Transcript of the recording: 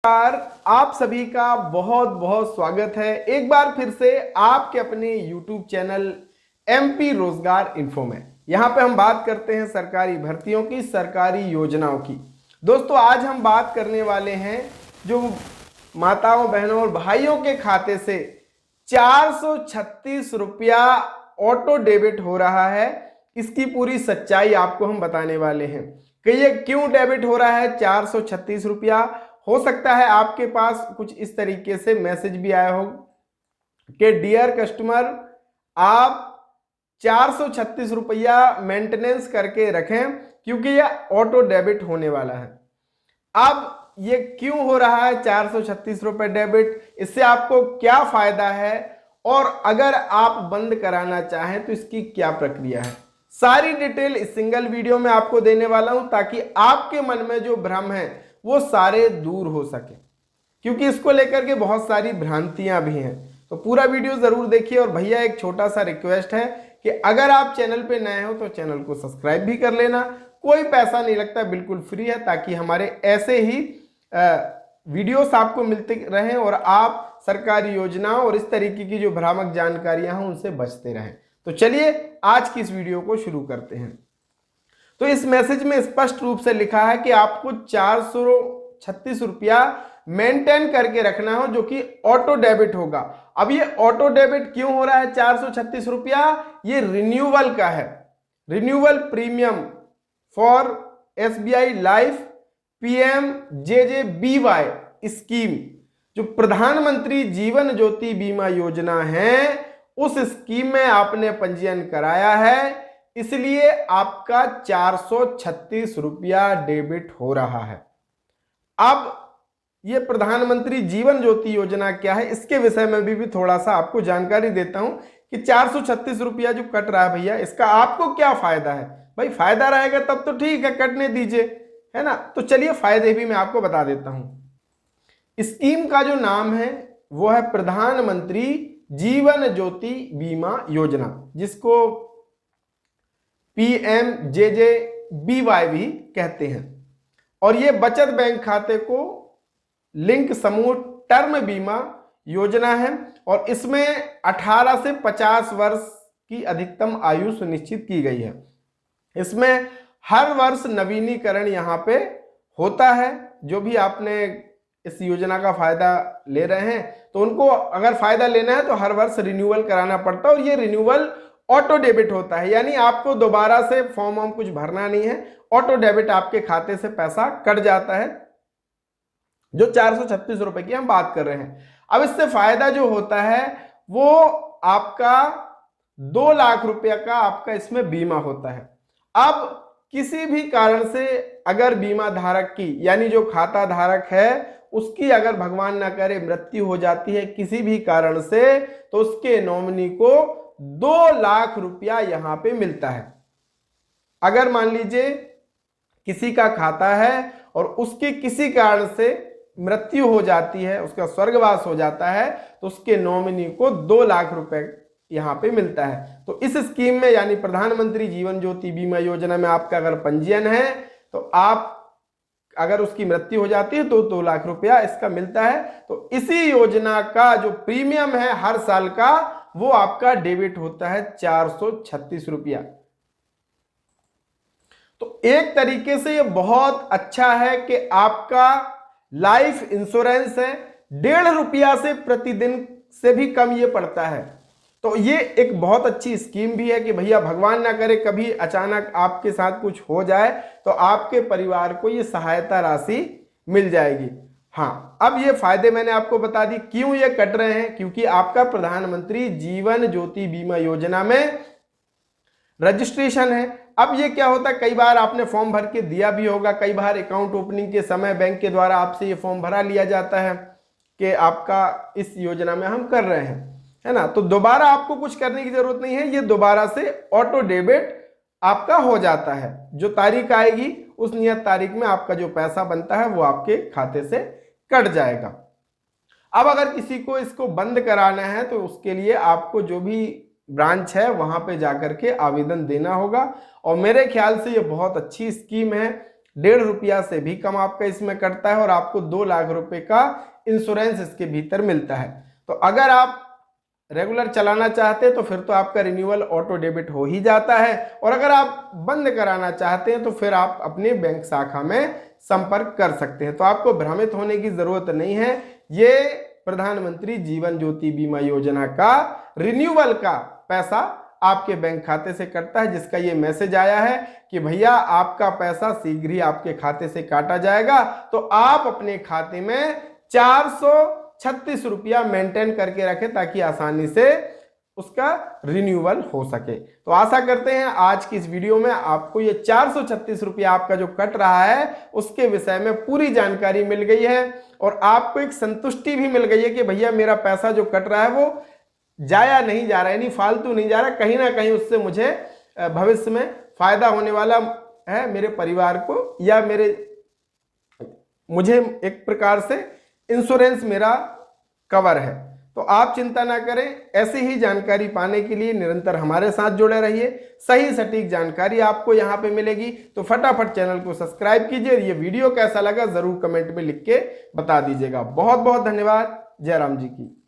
नमस्कार, आप सभी का बहुत बहुत स्वागत है एक बार फिर से आपके अपने YouTube चैनल MP रोजगार इन्फो में। यहाँ पे हम बात करते हैं सरकारी भर्तियों की, सरकारी योजनाओं की। दोस्तों, आज हम बात करने वाले हैं जो माताओं, बहनों और भाइयों के खाते से 436 रुपया ऑटो डेबिट हो रहा है। इसकी पूरी सच्चाई आपको हम बताने वाले हैं कि ये क्यों डेबिट हो रहा है 436 रुपया। हो सकता है आपके पास कुछ इस तरीके से मैसेज भी आया हो कि डियर कस्टमर, आप 436 रुपया मेंटेनेंस करके रखें क्योंकि यह ऑटो डेबिट होने वाला है। अब ये क्यों हो रहा है 436 रुपए डेबिट, इससे आपको क्या फायदा है और अगर आप बंद कराना चाहें तो इसकी क्या प्रक्रिया है, सारी डिटेल इस सिंगल वीडियो में आपको देने वाला हूं ताकि आपके मन में जो भ्रम है वो सारे दूर हो सके, क्योंकि इसको लेकर के बहुत सारी भ्रांतियां भी हैं। तो पूरा वीडियो जरूर देखिए। और भैया एक छोटा सा रिक्वेस्ट है कि अगर आप चैनल पे नए हो तो चैनल को सब्सक्राइब भी कर लेना, कोई पैसा नहीं लगता, बिल्कुल फ्री है, ताकि हमारे ऐसे ही वीडियोस आपको मिलते रहें और आप सरकारी योजनाओं और इस तरीके की जो भ्रामक जानकारियां हैं उनसे बचते रहें। तो चलिए आज की इस वीडियो को शुरू करते हैं। तो इस मैसेज में स्पष्ट रूप से लिखा है कि आपको 436 रुपया मेंटेन करके रखना हो, जो कि ऑटो डेबिट होगा। अब ये ऑटो डेबिट क्यों हो रहा है 436 रुपया? ये रिन्यूअल का है, renewal premium for SBI life PMJJBY scheme, जो प्रधानमंत्री जीवन ज्योति बीमा योजना है, उस स्कीम में आपने पंजीयन कराया है, इसलिए आपका 436 रुपया डेबिट हो रहा है। अब ये प्रधानमंत्री जीवन ज्योति योजना क्या है, इसके विषय में भी थोड़ा सा आपको जानकारी देता हूं कि 436 रुपया जो कट रहा है भैया, इसका आपको क्या फायदा है। भाई फायदा रहेगा तब तो ठीक है, कटने दीजिए, है ना। तो चलिए फायदे भी मैं आपको बता देता हूं। स्कीम का जो नाम है वो है प्रधानमंत्री जीवन ज्योति बीमा योजना, जिसको PMJJBY भी कहते हैं। और ये बचत बैंक खाते को लिंक समूह टर्म बीमा योजना है और इसमें 18 से 50 वर्ष की अधिकतम आयु सुनिश्चित की गई है। इसमें हर वर्ष नवीनीकरण यहाँ पे होता है। जो भी आपने इस योजना का फायदा ले रहे हैं तो उनको अगर फायदा लेना है तो हर वर्ष रिन्यूअल कराना पड़ता है और ये रिन्यूअल ऑटो डेबिट होता है, यानी आपको दोबारा से फॉर्म कुछ भरना नहीं है, ऑटो डेबिट आपके खाते से पैसा कट जाता है, जो 436 रुपए की हम बात कर रहे हैं। अब इससे फायदा जो होता है वो आपका 2 लाख रुपया का आपका इसमें बीमा होता है। अब किसी भी कारण से अगर बीमा धारक की, यानी जो खाता धारक है, उसकी अगर भगवान ना करे मृत्यु हो जाती है किसी भी कारण से, तो उसके नॉमिनी को 2 लाख रुपया यहां पे मिलता है। अगर मान लीजिए किसी का खाता है और उसकी किसी कारण से मृत्यु हो जाती है, उसका स्वर्गवास हो जाता है, तो उसके नॉमिनी को 2 लाख रुपए यहां पे मिलता है। तो इस स्कीम में, यानी प्रधानमंत्री जीवन ज्योति बीमा योजना में आपका अगर पंजीयन है तो आप अगर उसकी मृत्यु हो जाती है तो 2 लाख रुपया इसका मिलता है। तो इसी योजना का जो प्रीमियम है हर साल का, वो आपका डेबिट होता है 436 रुपया। तो एक तरीके से ये बहुत अच्छा है कि आपका लाइफ इंश्योरेंस है, 1.5 रुपया से प्रतिदिन से भी कम ये पड़ता है। तो ये एक बहुत अच्छी स्कीम भी है कि भैया भगवान ना करे कभी अचानक आपके साथ कुछ हो जाए तो आपके परिवार को ये सहायता राशि मिल जाएगी। हाँ, अब ये फायदे मैंने आपको बता दी क्यों ये कट रहे हैं, क्योंकि आपका प्रधानमंत्री जीवन ज्योति बीमा योजना में रजिस्ट्रेशन है। अब ये क्या होता है, कई बार आपने फॉर्म भर के दिया भी होगा, कई बार अकाउंट ओपनिंग के समय बैंक के द्वारा आपसे ये फॉर्म भरा लिया जाता है कि आपका इस योजना में हम कर रहे हैं, है ना। तो दोबारा आपको कुछ करने की जरूरत नहीं है, ये दोबारा से ऑटो डेबिट आपका हो जाता है। जो तारीख आएगी उस नियत तारीख में आपका जो पैसा बनता है वो आपके खाते से कट जाएगा। अब अगर किसी को इसको बंद कराना है तो उसके लिए आपको जो भी ब्रांच है वहां पे जाकर के आवेदन देना होगा। और मेरे ख्याल से ये बहुत अच्छी स्कीम है। ₹1.5 से भी कम आपका इसमें कटता है और आपको 2 लाख रुपए का इंश्योरेंस इसके भीतर मिलता है। तो अगर आप रेगुलर चलाना चाहते हैं तो फिर तो आपका रिन्यूअल ऑटो डेबिट हो ही जाता है, और अगर आप बंद कराना चाहते हैं तो फिर आप अपने बैंक शाखा में संपर्क कर सकते हैं। तो आपको भ्रमित होने की जरूरत नहीं है। ये प्रधानमंत्री जीवन ज्योति बीमा योजना का रिन्यूअल का पैसा आपके बैंक खाते से कटता है, जिसका ये मैसेज आया है कि भैया आपका पैसा शीघ्र ही आपके खाते से काटा जाएगा। तो आप अपने खाते में 436 रुपया मेंटेन करके रखें ताकि आसानी से उसका रिन्यूअल हो सके। तो आशा करते हैं आज की इस वीडियो में आपको ये 436 रुपया आपका जो कट रहा है उसके विषय में पूरी जानकारी मिल गई है, और आपको एक संतुष्टि भी मिल गई है कि भैया मेरा पैसा जो कट रहा है वो जाया नहीं जा रहा है, यानी फालतू नहीं जा रहा, कहीं ना कहीं उससे मुझे भविष्य में फायदा होने वाला है, मेरे परिवार को या मुझे एक प्रकार से इंश्योरेंस मेरा कवर है। तो आप चिंता ना करें, ऐसी ही जानकारी पाने के लिए निरंतर हमारे साथ जुड़े रहिए। सही सटीक जानकारी आपको यहाँ पे मिलेगी। तो फटाफट चैनल को सब्सक्राइब कीजिए। ये वीडियो कैसा लगा जरूर कमेंट में लिख के बता दीजिएगा। बहुत बहुत धन्यवाद। जय राम जी की।